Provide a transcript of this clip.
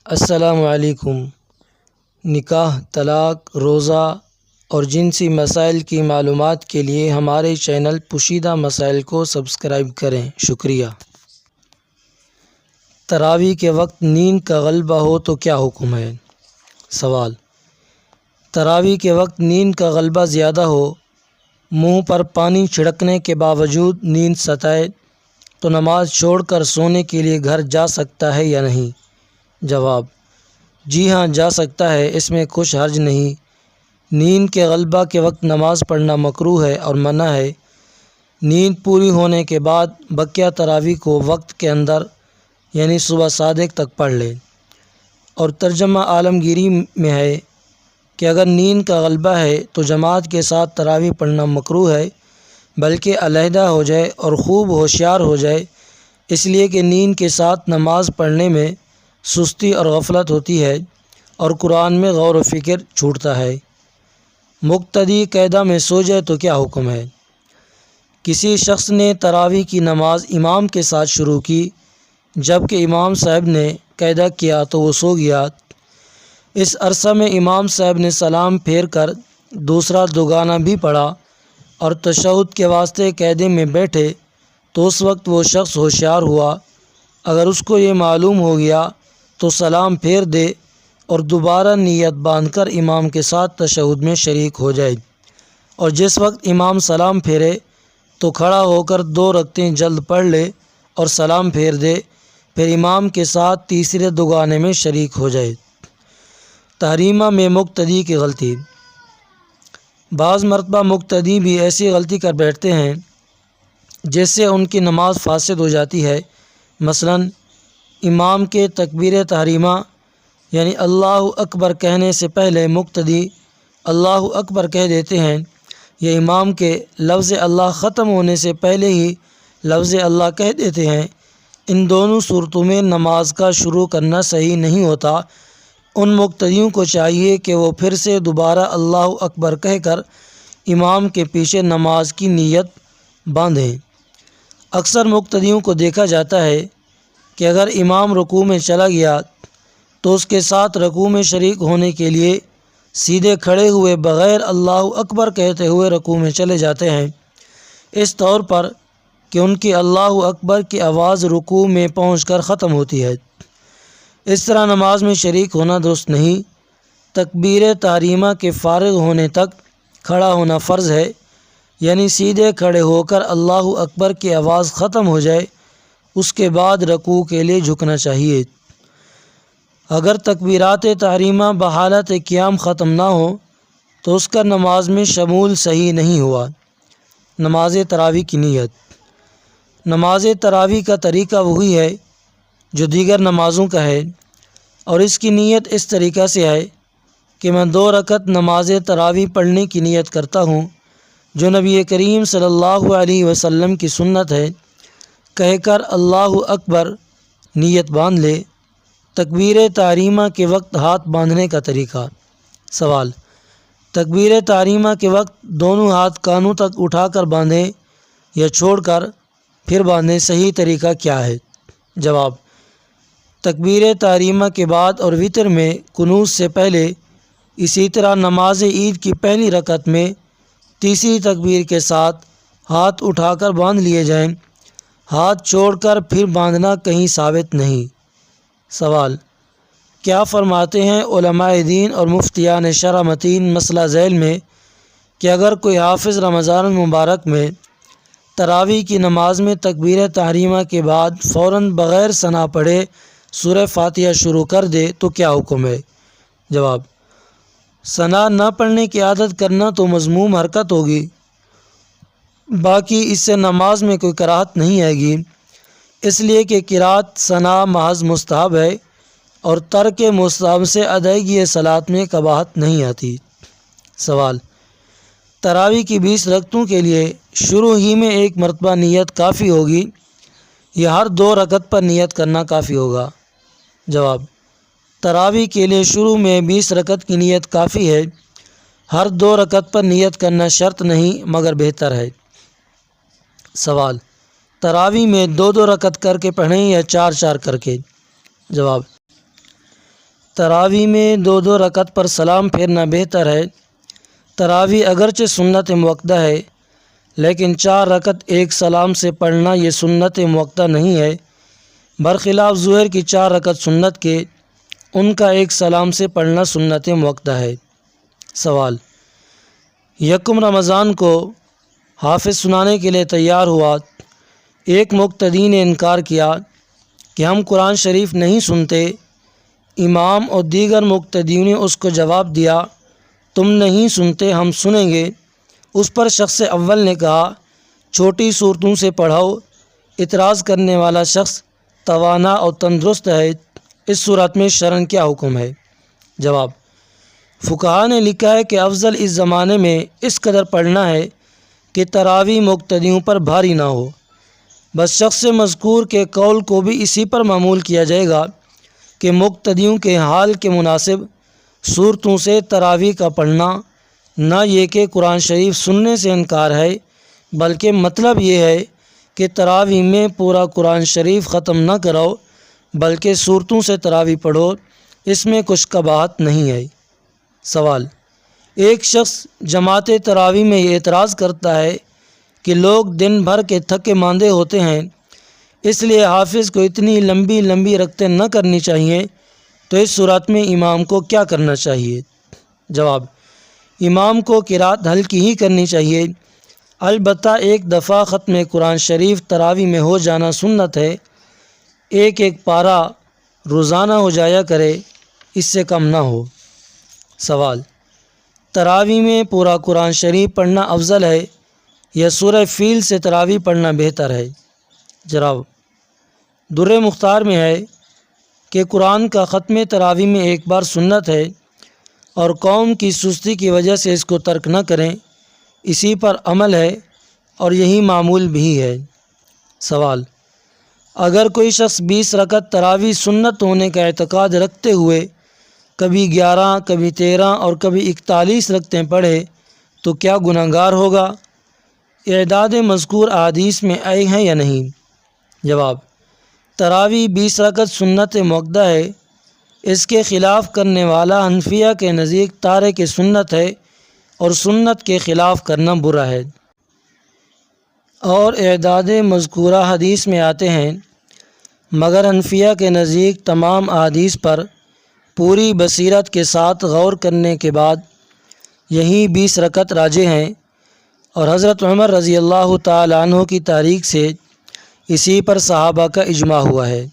السلام علیکم۔ نکاح، طلاق، روزہ اور جنسی مسائل کی معلومات کے لیے ہمارے چینل پوشیدہ مسائل کو سبسکرائب کریں۔ شکریہ۔ تراویح کے وقت نیند کا غلبہ ہو تو کیا حکم ہے؟ سوال: تراویح کے وقت نیند کا غلبہ زیادہ ہو، منہ پر پانی چھڑکنے کے باوجود نیند ستائے تو نماز چھوڑ کر سونے کے لیے گھر جا سکتا ہے یا نہیں؟ جواب: جی ہاں، جا سکتا ہے، اس میں کچھ حرج نہیں۔ نیند کے غلبہ کے وقت نماز پڑھنا مکروہ ہے اور منع ہے۔ نیند پوری ہونے کے بعد بقیہ تراویح کو وقت کے اندر یعنی صبح صادق تک پڑھ لے۔ اور ترجمہ عالمگیری میں ہے کہ اگر نیند کا غلبہ ہے تو جماعت کے ساتھ تراویح پڑھنا مکروہ ہے، بلکہ علیحدہ ہو جائے اور خوب ہوشیار ہو جائے، اس لیے کہ نیند کے ساتھ نماز پڑھنے میں سستی اور غفلت ہوتی ہے اور قرآن میں غور و فکر چھوٹتا ہے۔ مقتدی قاعدہ میں سو جائے تو کیا حکم ہے؟ کسی شخص نے تراویح کی نماز امام کے ساتھ شروع کی، جبکہ امام صاحب نے قاعدہ کیا تو وہ سو گیا۔ اس عرصہ میں امام صاحب نے سلام پھیر کر دوسرا دوگانہ بھی پڑھا اور تشہد کے واسطے قاعدے میں بیٹھے تو اس وقت وہ شخص ہوشیار ہوا۔ اگر اس کو یہ معلوم ہو گیا تو سلام پھیر دے اور دوبارہ نیت باندھ کر امام کے ساتھ تشہد میں شریک ہو جائے، اور جس وقت امام سلام پھیرے تو کھڑا ہو کر 2 رکعتیں جلد پڑھ لے اور سلام پھیر دے، پھر امام کے ساتھ تیسرے دوگانے میں شریک ہو جائے۔ تحریمہ میں مقتدی کی غلطی: بعض مرتبہ مقتدی بھی ایسی غلطی کر بیٹھتے ہیں جس سے ان کی نماز فاسد ہو جاتی ہے۔ مثلاً امام کے تکبیر تحریمہ یعنی اللہ اکبر کہنے سے پہلے مقتدی اللہ اکبر کہہ دیتے ہیں، یا امام کے لفظ اللہ ختم ہونے سے پہلے ہی لفظ اللہ کہہ دیتے ہیں۔ ان دونوں صورتوں میں نماز کا شروع کرنا صحیح نہیں ہوتا۔ ان مقتدیوں کو چاہیے کہ وہ پھر سے دوبارہ اللہ اکبر کہہ کر امام کے پیچھے نماز کی نیت باندھیں۔ اکثر مقتدیوں کو دیکھا جاتا ہے کہ اگر امام رکوع میں چلا گیا تو اس کے ساتھ رکوع میں شریک ہونے کے لیے سیدھے کھڑے ہوئے بغیر اللہ اکبر کہتے ہوئے رکوع میں چلے جاتے ہیں، اس طور پر کہ ان کی اللہ اکبر کی آواز رکوع میں پہنچ کر ختم ہوتی ہے۔ اس طرح نماز میں شریک ہونا درست نہیں۔ تکبیر تحریمہ کے فارغ ہونے تک کھڑا ہونا فرض ہے، یعنی سیدھے کھڑے ہو کر اللہ اکبر کی آواز ختم ہو جائے، اس کے بعد رکوع کے لیے جھکنا چاہیے۔ اگر تکبیرات تحریمہ بحالت قیام ختم نہ ہو تو اس کا نماز میں شمول صحیح نہیں ہوا۔ نماز تراویح کی نیت: نماز تراویح کا طریقہ وہی ہے جو دیگر نمازوں کا ہے، اور اس کی نیت اس طریقہ سے ہے کہ میں 2 رکعت نماز تراویح پڑھنے کی نیت کرتا ہوں، جو نبی کریم صلی اللہ علیہ وسلم کی سنت ہے، کہہ کر اللہ اکبر نیت باندھ لے۔ تکبیر تحریمہ کے وقت ہاتھ باندھنے کا طریقہ۔ سوال: تکبیر تحریمہ کے وقت دونوں ہاتھ کانوں تک اٹھا کر باندھیں یا چھوڑ کر پھر باندھیں، صحیح طریقہ کیا ہے؟ جواب: تکبیر تحریمہ کے بعد اور وتر میں قنوت سے پہلے، اسی طرح نماز عید کی پہلی رکعت میں تیسری تکبیر کے ساتھ ہاتھ اٹھا کر باندھ لیے جائیں، ہاتھ چھوڑ کر پھر باندھنا کہیں ثابت نہیں۔ سوال: کیا فرماتے ہیں علماء دین اور مفتیان شرع متین مسئلہ ذیل میں کہ اگر کوئی حافظ رمضان المبارک میں تراویح کی نماز میں تکبیر تحریمہ کے بعد فوراً بغیر ثنا پڑھے سورہ فاتحہ شروع کر دے تو کیا حکم ہے؟ جواب: ثنا نہ پڑھنے کی عادت کرنا تو مذموم حرکت ہوگی، باقی اس سے نماز میں کوئی کراہت نہیں آئے گی، اس لیے کہ قرات ثنا محض مستحب ہے اور ترک مستحب سے ادائیگی صلاۃ میں قباحت نہیں آتی۔ سوال: تراویح کی 20 رکعتوں کے لیے شروع ہی میں 1 مرتبہ نیت کافی ہوگی یا ہر 2 رکعت پر نیت کرنا کافی ہوگا؟ جواب: تراویح کے لیے شروع میں 20 رکعت کی نیت کافی ہے، ہر 2 رکعت پر نیت کرنا شرط نہیں مگر بہتر ہے۔ سوال: تراویح میں 2 رکعت کر کے پڑھیں یا 4 کر کے؟ جواب: تراویح میں 2 رکعت پر سلام پھیرنا بہتر ہے۔ تراویح اگرچہ سنت موقدہ ہے لیکن 4 رکعت ایک سلام سے پڑھنا یہ سنت موقدہ نہیں ہے، برخلاف ظہر کی 4 رکعت سنت کے ان کا ایک سلام سے پڑھنا سنت موقدہ ہے۔ سوال: یکم رمضان کو حافظ سنانے کے لیے تیار ہوا، ایک مقتدی نے انکار کیا کہ ہم قرآن شریف نہیں سنتے۔ امام اور دیگر مقتدیوں نے اس کو جواب دیا تم نہیں سنتے، ہم سنیں گے۔ اس پر شخص اول نے کہا چھوٹی صورتوں سے پڑھاؤ۔ اعتراض کرنے والا شخص توانا اور تندرست ہے، اس صورت میں شرعاً کیا حکم ہے؟ جواب: فقہا نے لکھا ہے کہ افضل اس زمانے میں اس قدر پڑھنا ہے کہ تراویح مقتدیوں پر بھاری نہ ہو۔ بس شخص مذکور کے قول کو بھی اسی پر معمول کیا جائے گا کہ مقتدیوں کے حال کے مناسب صورتوں سے تراویح کا پڑھنا، نہ یہ کہ قرآن شریف سننے سے انکار ہے، بلکہ مطلب یہ ہے کہ تراویح میں پورا قرآن شریف ختم نہ کرو بلکہ صورتوں سے تراویح پڑھو، اس میں کچھ قباحت نہیں ہے۔ سوال: ایک شخص جماعت تراویح میں یہ اعتراض کرتا ہے کہ لوگ دن بھر کے تھکے ماندے ہوتے ہیں، اس لیے حافظ کو اتنی لمبی لمبی رکعتیں نہ کرنی چاہیے، تو اس صورت میں امام کو کیا کرنا چاہیے؟ جواب: امام کو قرات ہلکی ہی کرنی چاہیے، البتہ ایک دفعہ ختم قرآن شریف تراویح میں ہو جانا سنت ہے، ایک پارہ روزانہ ہو جایا کرے، اس سے کم نہ ہو۔ سوال: تراویح میں پورا قرآن شریف پڑھنا افضل ہے یا سورہ فیل سے تراویح پڑھنا بہتر ہے؟ جواب: در مختار میں ہے کہ قرآن کا ختم تراویح میں ایک بار سنت ہے اور قوم کی سستی کی وجہ سے اس کو ترک نہ کریں، اسی پر عمل ہے اور یہی معمول بھی ہے۔ سوال: اگر کوئی شخص 20 رکعت تراویح سنت ہونے کا اعتقاد رکھتے ہوئے کبھی 11، کبھی 13 اور کبھی 41 رکعتیں پڑھے تو کیا گنہگار ہوگا؟ اعداد مذکور احادیث میں آئے ہیں یا نہیں؟ جواب: تراویح 20 رکعت سنت موقدہ ہے، اس کے خلاف کرنے والا حنفیہ کے نزدیک تارک سنت ہے اور سنت کے خلاف کرنا برا ہے۔ اور اعداد مذکورہ حدیث میں آتے ہیں، مگر حنفیہ کے نزدیک تمام احادیث پر پوری بصیرت کے ساتھ غور کرنے کے بعد یہی 20 رکعت راجح ہیں، اور حضرت عمر رضی اللہ تعالی عنہ کی تاریخ سے اسی پر صحابہ کا اجماع ہوا ہے۔